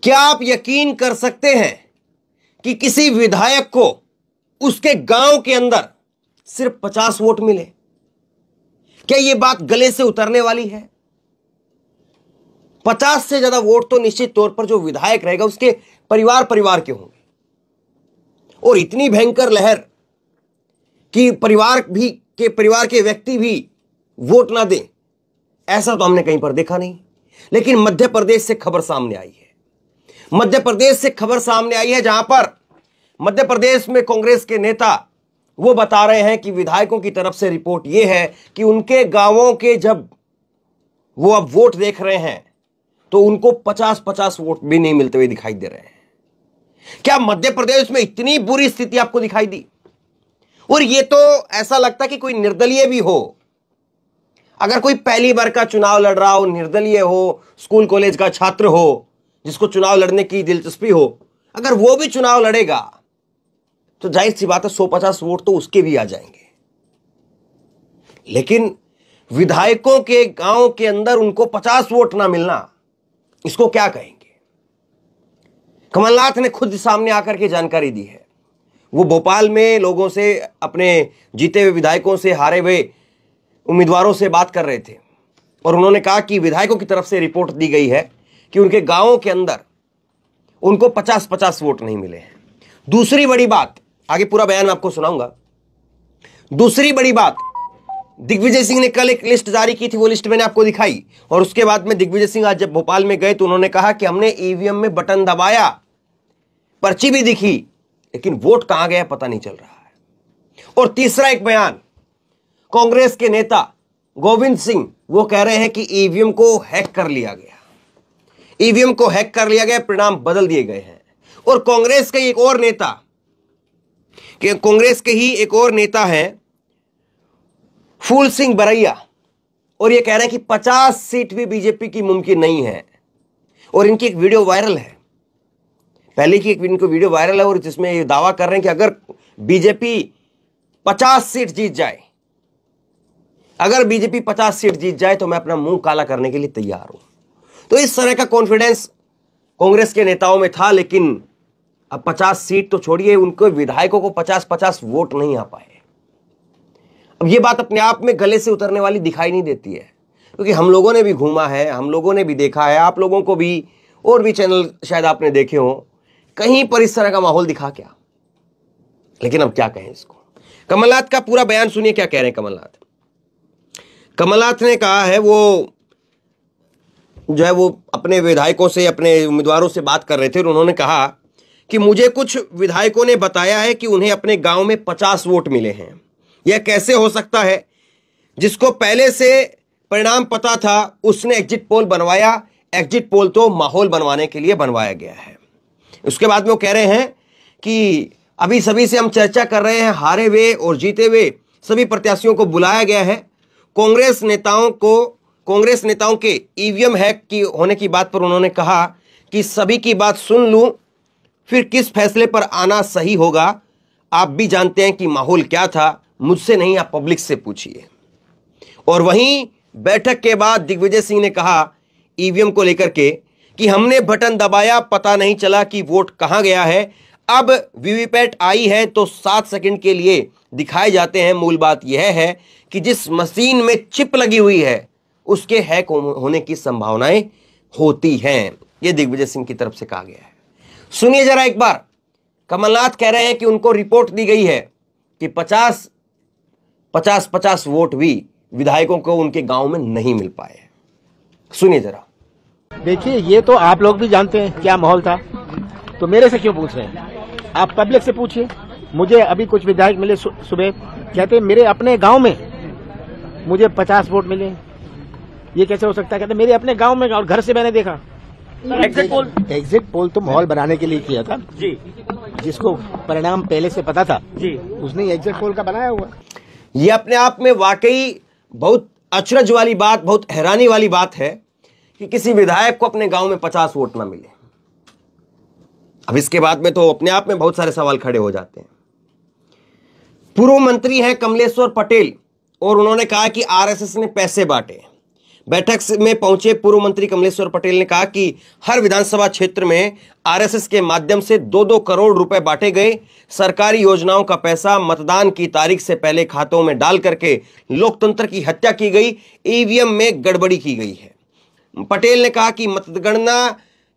क्या आप यकीन कर सकते हैं कि किसी विधायक को उसके गांव के अंदर सिर्फ 50 वोट मिले? क्या यह बात गले से उतरने वाली है? 50 से ज्यादा वोट तो निश्चित तौर पर जो विधायक रहेगा उसके परिवार के होंगे, और इतनी भयंकर लहर कि परिवार के व्यक्ति भी वोट ना दें, ऐसा तो हमने कहीं पर देखा नहीं। लेकिन मध्य प्रदेश से खबर सामने आई है। मध्य प्रदेश से खबर सामने आई है जहां पर मध्य प्रदेश में कांग्रेस के नेता वो बता रहे हैं कि विधायकों की तरफ से रिपोर्ट ये है कि उनके गांवों के जब वो अब वोट देख रहे हैं तो उनको 50-50 वोट भी नहीं मिलते हुए दिखाई दे रहे हैं। क्या मध्य प्रदेश में इतनी बुरी स्थिति आपको दिखाई दी? और ये तो ऐसा लगता कि कोई निर्दलीय भी हो, अगर कोई पहली बार का चुनाव लड़ रहा हो, निर्दलीय हो, स्कूल कॉलेज का छात्र हो जिसको चुनाव लड़ने की दिलचस्पी हो, अगर वो भी चुनाव लड़ेगा तो जाहिर सी बात है 150 वोट तो उसके भी आ जाएंगे। लेकिन विधायकों के गांव के अंदर उनको 50 वोट ना मिलना, इसको क्या कहेंगे? कमलनाथ ने खुद सामने आकर के जानकारी दी है। वो भोपाल में लोगों से, अपने जीते हुए विधायकों से, हारे हुए उम्मीदवारों से बात कर रहे थे और उन्होंने कहा कि विधायकों की तरफ से रिपोर्ट दी गई है कि उनके गांवों के अंदर उनको 50-50 वोट नहीं मिले हैं। दूसरी बड़ी बात, आगे पूरा बयान आपको सुनाऊंगा। दूसरी बड़ी बात, दिग्विजय सिंह ने कल एक लिस्ट जारी की थी, वो लिस्ट मैंने आपको दिखाई, और उसके बाद में दिग्विजय सिंह आज जब भोपाल में गए तो उन्होंने कहा कि हमने ईवीएम में बटन दबाया, पर्ची भी दिखी, लेकिन वोट कहां गया पता नहीं चल रहा है। और तीसरा एक बयान, कांग्रेस के नेता गोविंद सिंह वो कह रहे हैं कि ईवीएम को हैक कर लिया गया, ईवीएम को हैक कर लिया गया, परिणाम बदल दिए गए हैं। और कांग्रेस के एक और नेता, कांग्रेस के ही एक और नेता है फूल सिंह बरैया, और ये कह रहे हैं कि 50 सीट भी बीजेपी की मुमकिन नहीं है। और इनकी एक वीडियो वायरल है, पहले की एक इनको वीडियो वायरल है, और जिसमें ये दावा कर रहे हैं कि अगर बीजेपी 50 सीट जीत जाए, अगर बीजेपी 50 सीट जीत जाए तो मैं अपना मुंह काला करने के लिए तैयार हूं। तो इस तरह का कॉन्फिडेंस कांग्रेस के नेताओं में था। लेकिन अब 50 सीट तो छोड़िए, उनको विधायकों को 50-50 वोट नहीं आ पाए। अब ये बात अपने आप में गले से उतरने वाली दिखाई नहीं देती है, क्योंकि हम लोगों ने भी घूमा है, हम लोगों ने भी देखा है, आप लोगों को भी और भी चैनल शायद आपने देखे हो, कहीं पर इस तरह का माहौल दिखा क्या। लेकिन अब क्या कहें इसको। कमलनाथ का पूरा बयान सुनिए, क्या कह रहे हैं कमलनाथ। कमलनाथ ने कहा है, वो जो है वो अपने विधायकों से, अपने उम्मीदवारों से बात कर रहे थे और उन्होंने कहा कि मुझे कुछ विधायकों ने बताया है कि उन्हें अपने गांव में 50 वोट मिले हैं। यह कैसे हो सकता है? जिसको पहले से परिणाम पता था उसने एग्जिट पोल बनवाया। एग्जिट पोल तो माहौल बनवाने के लिए बनवाया गया है। उसके बाद में वो कह रहे हैं कि अभी सभी से हम चर्चा कर रहे हैं, हारे हुए और जीते हुए सभी प्रत्याशियों को बुलाया गया है। कांग्रेस नेताओं के ईवीएम हैक की होने की बात पर उन्होंने कहा कि सभी की बात सुन लूं, फिर किस फैसले पर आना सही होगा। आप भी जानते हैं कि माहौल क्या था, मुझसे नहीं, आप पब्लिक से पूछिए। और वहीं बैठक के बाद दिग्विजय सिंह ने कहा ईवीएम को लेकर के कि हमने बटन दबाया, पता नहीं चला कि वोट कहां गया है। अब वीवीपैट आई है तो 7 सेकंड के लिए दिखाए जाते हैं। मूल बात यह है कि जिस मशीन में चिप लगी हुई है उसके हैक होने की संभावनाएं होती हैं। यह दिग्विजय सिंह की तरफ से कहा गया है। सुनिए जरा एक बार, कमलनाथ कह रहे हैं कि उनको रिपोर्ट दी गई है कि 50-50 वोट भी विधायकों को उनके गांव में नहीं मिल पाए। सुनिए जरा। देखिए, ये तो आप लोग भी जानते हैं क्या माहौल था, तो मेरे से क्यों पूछ रहे हैं? आप पब्लिक से पूछिए। मुझे अभी कुछ विधायक मिले सुबह, कहते मेरे अपने गांव में मुझे 50 वोट मिले। ये कैसे हो सकता है? कहते मेरे अपने गांव में, और घर से मैंने देखा। एग्जिट पोल तो माहौल बनाने के लिए किया था जी, जिसको परिणाम पहले से पता था जी, उसने एग्जिट पोल का बनाया हुआ। ये अपने आप में वाकई बहुत अचरज वाली बात, बहुत हैरानी वाली बात है कि किसी विधायक को अपने गांव में 50 वोट ना मिले। अब इसके बाद में तो अपने आप में बहुत सारे सवाल खड़े हो जाते हैं। पूर्व मंत्री है कमलेश्वर पटेल, और उन्होंने कहा कि आरएसएस ने पैसे बांटे। बैठक में पहुंचे पूर्व मंत्री कमलेश्वर पटेल ने कहा कि हर विधानसभा क्षेत्र में आरएसएस के माध्यम से 2-2 करोड़ रुपए बांटे गए। सरकारी योजनाओं का पैसा मतदान की तारीख से पहले खातों में डाल करके लोकतंत्र की हत्या की गई, ईवीएम में गड़बड़ी की गई है। पटेल ने कहा कि मतगणना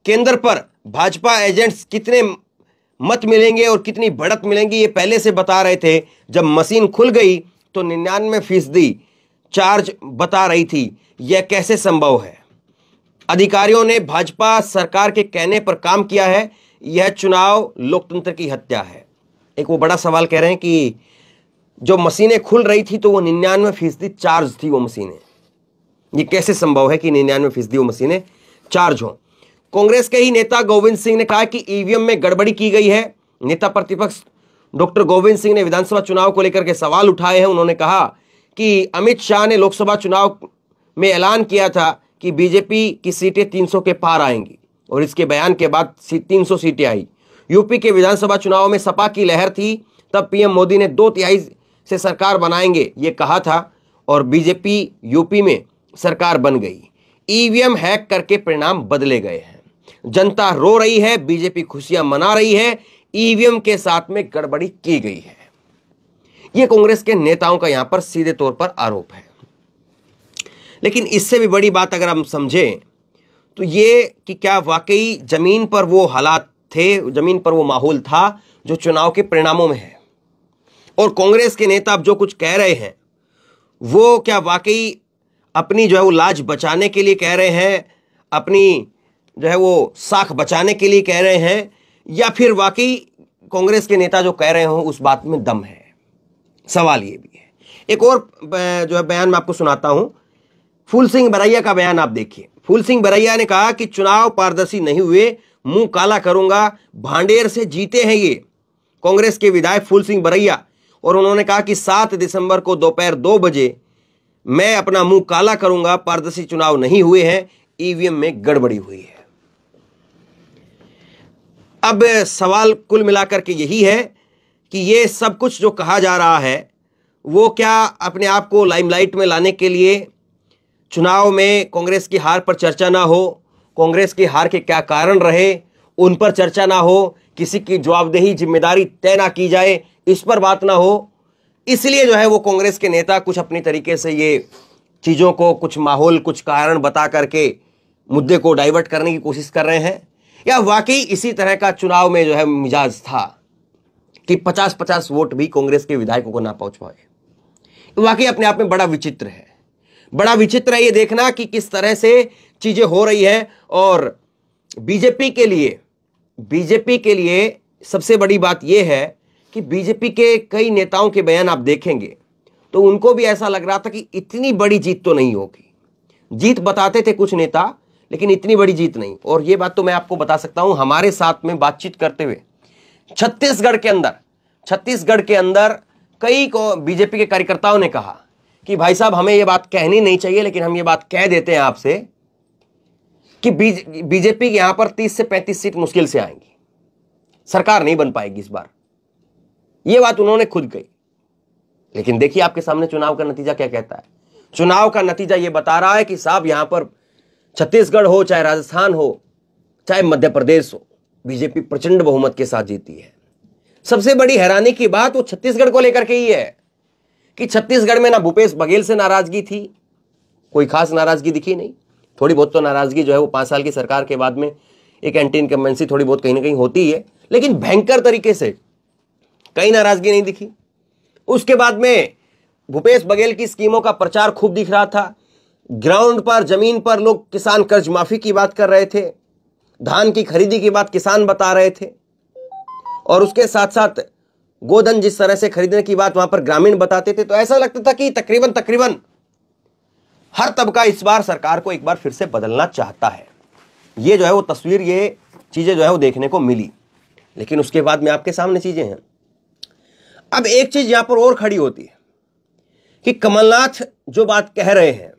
केंद्र पर भाजपा एजेंट्स कितने मत मिलेंगे और कितनी बढ़त मिलेंगी ये पहले से बता रहे थे। जब मशीन खुल गई तो 99% चार्ज बता रही थी। यह कैसे संभव है? अधिकारियों ने भाजपा सरकार के कहने पर काम किया है। यह चुनाव लोकतंत्र की हत्या है। एक वो बड़ा सवाल कह रहे हैं कि जो मशीनें खुल रही थी तो वो 99% चार्ज थी वो मशीनें। ये कैसे संभव है कि 99% वो मशीनें चार्ज हों? कांग्रेस के ही नेता गोविंद सिंह ने कहा कि ईवीएम में गड़बड़ी की गई है। नेता प्रतिपक्ष डॉक्टर गोविंद सिंह ने विधानसभा चुनाव को लेकर के सवाल उठाए हैं। उन्होंने कहा कि अमित शाह ने लोकसभा चुनाव में ऐलान किया था कि बीजेपी की सीटें 300 के पार आएंगी और इसके बयान के बाद 300 सीटें आई। यूपी के विधानसभा चुनाव में सपा की लहर थी, तब पीएम मोदी ने 2/3 से सरकार बनाएंगे ये कहा था और बीजेपी यूपी में सरकार बन गई। ईवीएम हैक करके परिणाम बदले गए हैं। जनता रो रही है, बीजेपी खुशियां मना रही है, ईवीएम के साथ में गड़बड़ी की गई है। यह कांग्रेस के नेताओं का यहां पर सीधे तौर पर आरोप है। लेकिन इससे भी बड़ी बात अगर हम समझें तो ये कि क्या वाकई जमीन पर वो हालात थे, जमीन पर वो माहौल था जो चुनाव के परिणामों में है। और कांग्रेस के नेता अब जो कुछ कह रहे हैं वो क्या वाकई अपनी जो है वो लाज बचाने के लिए कह रहे हैं, अपनी जो है वो साख बचाने के लिए कह रहे हैं, या फिर वाकई कांग्रेस के नेता जो कह रहे हो उस बात में दम है? सवाल ये भी है। एक और जो है बयान मैं आपको सुनाता हूं। फूल सिंह बरैया का बयान आप देखिए। फूल सिंह बरैया ने कहा कि चुनाव पारदर्शी नहीं हुए, मुंह काला करूंगा, भांडेर से जीते हैं ये। कांग्रेस के विधायक फूल सिंह बरैया, और उन्होंने कहा कि 7 दिसंबर को दोपहर 2 बजे मैं अपना मुंह काला करूंगा, पारदर्शी चुनाव नहीं हुए हैं, ईवीएम में गड़बड़ी हुई है। अब सवाल कुल मिलाकर के यही है कि ये सब कुछ जो कहा जा रहा है वो क्या अपने आप को लाइमलाइट में लाने के लिए, चुनाव में कांग्रेस की हार पर चर्चा ना हो, कांग्रेस की हार के क्या कारण रहे उन पर चर्चा ना हो, किसी की जवाबदेही जिम्मेदारी तय ना की जाए, इस पर बात ना हो, इसलिए जो है वो कांग्रेस के नेता कुछ अपनी तरीके से ये चीज़ों को कुछ माहौल, कुछ कारण बता करके मुद्दे को डाइवर्ट करने की कोशिश कर रहे हैं? या वाकई इसी तरह का चुनाव में जो है मिजाज था कि 50-50 वोट भी कांग्रेस के विधायकों को ना पहुंच पाए? वाकई अपने आप में बड़ा विचित्र है। बड़ा विचित्र है ये देखना कि किस तरह से चीजें हो रही है। और बीजेपी के लिए सबसे बड़ी बात यह है कि बीजेपी के कई नेताओं के बयान आप देखेंगे तो उनको भी ऐसा लग रहा था कि इतनी बड़ी जीत तो नहीं होगी। जीत बताते थे कुछ नेता, लेकिन इतनी बड़ी जीत नहीं। और यह बात तो मैं आपको बता सकता हूं, हमारे साथ में बातचीत करते हुए छत्तीसगढ़ के अंदर कई को बीजेपी के कार्यकर्ताओं ने कहा कि भाई साहब हमें यह बात कहनी नहीं चाहिए, लेकिन हम ये बात कह देते हैं आपसे कि बीजेपी के यहां पर 30 से 35 सीट मुश्किल से आएंगी, सरकार नहीं बन पाएगी इस बार। यह बात उन्होंने खुद कही। लेकिन देखिए आपके सामने चुनाव का नतीजा क्या कहता है। चुनाव का नतीजा यह बता रहा है कि साहब यहां पर छत्तीसगढ़ हो, चाहे राजस्थान हो, चाहे मध्य प्रदेश हो, बीजेपी प्रचंड बहुमत के साथ जीती है। सबसे बड़ी हैरानी की बात वो छत्तीसगढ़ को लेकर के ही है कि छत्तीसगढ़ में ना भूपेश बघेल से नाराजगी थी, कोई खास नाराजगी दिखी नहीं। थोड़ी बहुत तो नाराजगी जो है वो 5 साल की सरकार के बाद में एक एंटी इनकम्बेंसी थोड़ी बहुत कहीं ना कहीं होती है, लेकिन भयंकर तरीके से कहीं नाराजगी नहीं दिखी। उसके बाद में भूपेश बघेल की स्कीमों का प्रचार खूब दिख रहा था। ग्राउंड पर, जमीन पर लोग किसान कर्ज माफी की बात कर रहे थे, धान की खरीदी की बात किसान बता रहे थे, और उसके साथ साथ गोधन जिस तरह से खरीदने की बात वहां पर ग्रामीण बताते थे। तो ऐसा लगता था कि तकरीबन हर तबका इस बार सरकार को एक बार फिर से बदलना चाहता है। ये जो है वो तस्वीर, ये चीजें जो है वो देखने को मिली। लेकिन उसके बाद में आपके सामने चीजें हैं। अब एक चीज यहां पर और खड़ी होती है कि कमलनाथ जो बात कह रहे हैं,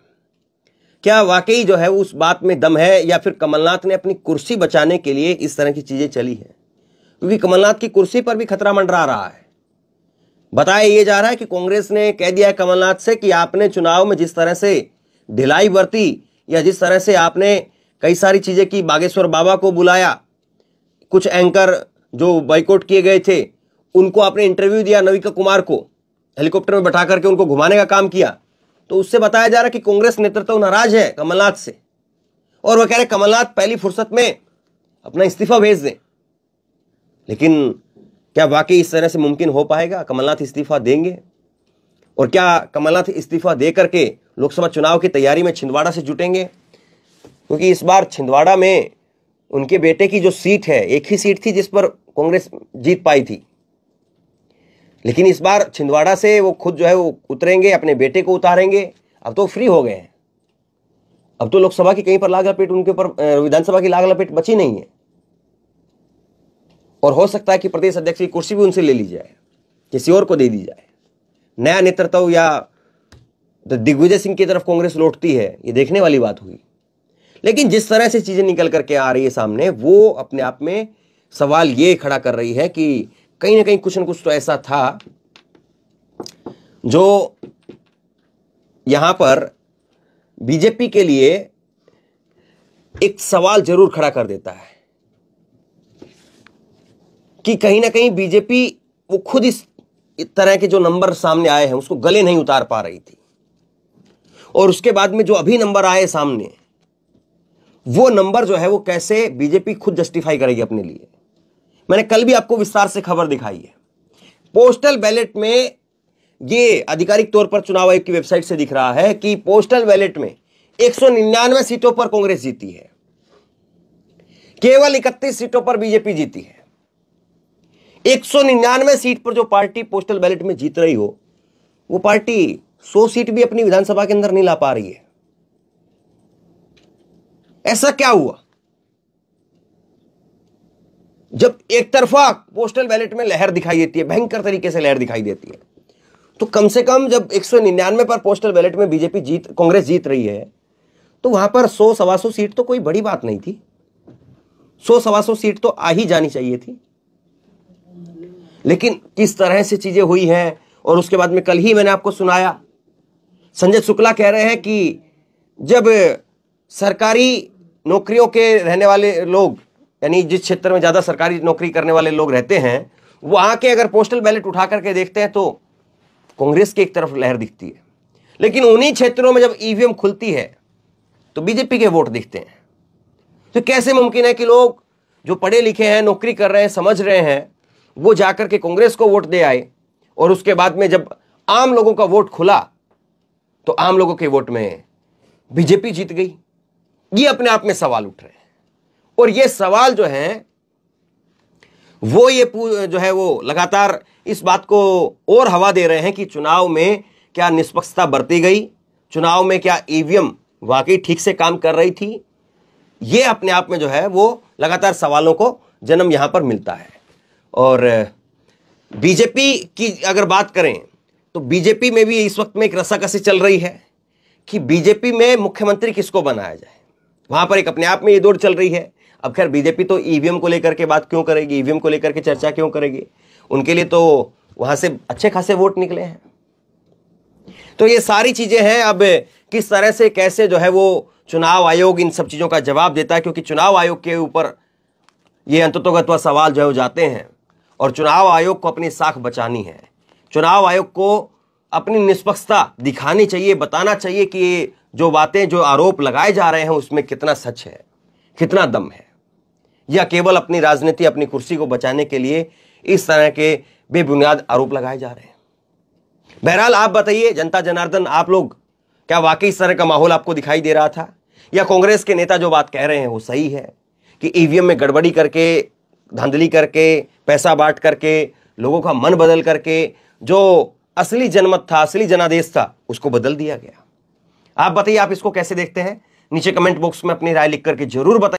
क्या वाकई जो है उस बात में दम है, या फिर कमलनाथ ने अपनी कुर्सी बचाने के लिए इस तरह की चीजें चली है? क्योंकि कमलनाथ की कुर्सी पर भी खतरा मंडरा रहा है। बताया यह जा रहा है कि कांग्रेस ने कह दिया है कमलनाथ से कि आपने चुनाव में जिस तरह से ढिलाई बरती, या जिस तरह से आपने कई सारी चीजें की, बागेश्वर बाबा को बुलाया, कुछ एंकर जो बाइकआउट किए गए थे उनको आपने इंटरव्यू दिया, नविका कुमार को हेलीकॉप्टर में बैठा करके उनको घुमाने का काम किया, तो उससे बताया जा रहा है कि कांग्रेस नेतृत्व नाराज है कमलनाथ से और वह कह रहे कमलनाथ पहली फुर्सत में अपना इस्तीफा भेज दें। लेकिन क्या वाकई इस तरह से मुमकिन हो पाएगा? कमलनाथ इस्तीफा देंगे? और क्या कमलनाथ इस्तीफा दे करके लोकसभा चुनाव की तैयारी में छिंदवाड़ा से जुटेंगे? क्योंकि इस बार छिंदवाड़ा में उनके बेटे की जो सीट है, एक ही सीट थी जिस पर कांग्रेस जीत पाई थी, लेकिन इस बार छिंदवाड़ा से वो खुद जो है वो उतरेंगे, अपने बेटे को उतारेंगे। अब तो फ्री हो गए हैं, अब तो लोकसभा की कहीं पर लाग लपेट उनके ऊपर, विधानसभा की लाग लपेट बची नहीं है। और हो सकता है कि प्रदेश अध्यक्ष की कुर्सी भी उनसे ले ली जाए, किसी और को दे दी जाए। नया नेतृत्व या दिग्विजय सिंह की तरफ कांग्रेस लौटती है, ये देखने वाली बात हुई। लेकिन जिस तरह से चीजें निकल करके आ रही है सामने, वो अपने आप में सवाल ये खड़ा कर रही है कि कहीं ना कहीं कुछ न कुछ तो ऐसा था जो यहां पर बीजेपी के लिए एक सवाल जरूर खड़ा कर देता है कि कहीं ना कहीं बीजेपी वो खुद इस तरह के जो नंबर सामने आए हैं उसको गले नहीं उतार पा रही थी, और उसके बाद में जो अभी नंबर आए सामने, वो नंबर जो है वो कैसे बीजेपी खुद जस्टिफाई करेगी अपने लिए। मैंने कल भी आपको विस्तार से खबर दिखाई है। पोस्टल बैलेट में, ये आधिकारिक तौर पर चुनाव आयोग की वेबसाइट से दिख रहा है कि पोस्टल बैलेट में 199 सीटों पर कांग्रेस जीती है, केवल 31 सीटों पर बीजेपी जीती है। 199 सीट पर जो पार्टी पोस्टल बैलेट में जीत रही हो, वो पार्टी 100 सीट भी अपनी विधानसभा के अंदर नहीं ला पा रही है। ऐसा क्या हुआ? जब एक तरफा पोस्टल बैलेट में लहर दिखाई देती है, भयंकर तरीके से लहर दिखाई देती है, तो कम से कम जब 199 पर पोस्टल बैलेट में बीजेपी कांग्रेस जीत रही है, तो वहां पर 100-125 सीट तो कोई बड़ी बात नहीं थी। 100-125 सीट तो आ ही जानी चाहिए थी। लेकिन किस तरह से चीजें हुई हैं, और उसके बाद में कल ही मैंने आपको सुनाया, संजय शुक्ला कह रहे हैं कि जब सरकारी नौकरियों के रहने वाले लोग, यानी जिस क्षेत्र में ज्यादा सरकारी नौकरी करने वाले लोग रहते हैं, वहां के अगर पोस्टल बैलेट उठा करके देखते हैं तो कांग्रेस की एक तरफ लहर दिखती है, लेकिन उन्हीं क्षेत्रों में जब ईवीएम खुलती है तो बीजेपी के वोट दिखते हैं। तो कैसे मुमकिन है कि लोग जो पढ़े लिखे हैं, नौकरी कर रहे हैं, समझ रहे हैं, वो जाकर के कांग्रेस को वोट दे आए, और उसके बाद में जब आम लोगों का वोट खुला तो आम लोगों के वोट में बीजेपी जीत गई? ये अपने आप में सवाल उठ रहे हैं, और ये सवाल जो है वो जो है वो लगातार इस बात को और हवा दे रहे हैं कि चुनाव में क्या निष्पक्षता बरती गई, चुनाव में क्या ईवीएम वाकई ठीक से काम कर रही थी। ये अपने आप में जो है वो लगातार सवालों को जन्म यहां पर मिलता है। और बीजेपी की अगर बात करें तो बीजेपी में भी इस वक्त में एक रस्साकसी चल रही है कि बीजेपी में मुख्यमंत्री किसको बनाया जाए। वहां पर एक अपने आप में ये दौड़ चल रही है। अब खैर बीजेपी तो ईवीएम को लेकर के बात क्यों करेगी, ईवीएम को लेकर के चर्चा क्यों करेगी, उनके लिए तो वहां से अच्छे खासे वोट निकले हैं। तो ये सारी चीजें हैं। अब किस तरह से कैसे जो है वो चुनाव आयोग इन सब चीजों का जवाब देता है, क्योंकि चुनाव आयोग के ऊपर ये अंततोगत्वा सवाल जो है वो जाते हैं, और चुनाव आयोग को अपनी साख बचानी है। चुनाव आयोग को अपनी निष्पक्षता दिखानी चाहिए, बताना चाहिए कि जो बातें, जो आरोप लगाए जा रहे हैं उसमें कितना सच है, कितना दम है, या केवल अपनी राजनीति, अपनी कुर्सी को बचाने के लिए इस तरह के बेबुनियाद आरोप लगाए जा रहे हैं। बहरहाल आप बताइए, जनता जनार्दन, आप लोग, क्या वाकई इस तरह का माहौल आपको दिखाई दे रहा था, या कांग्रेस के नेता जो बात कह रहे हैं वो सही है कि ईवीएम में गड़बड़ी करके, धांधली करके, पैसा बांट करके, लोगों का मन बदल करके जो असली जनमत था, असली जनादेश था, उसको बदल दिया गया। आप बताइए, आप इसको कैसे देखते हैं? नीचे कमेंट बॉक्स में अपनी राय लिख करके जरूर बताइए।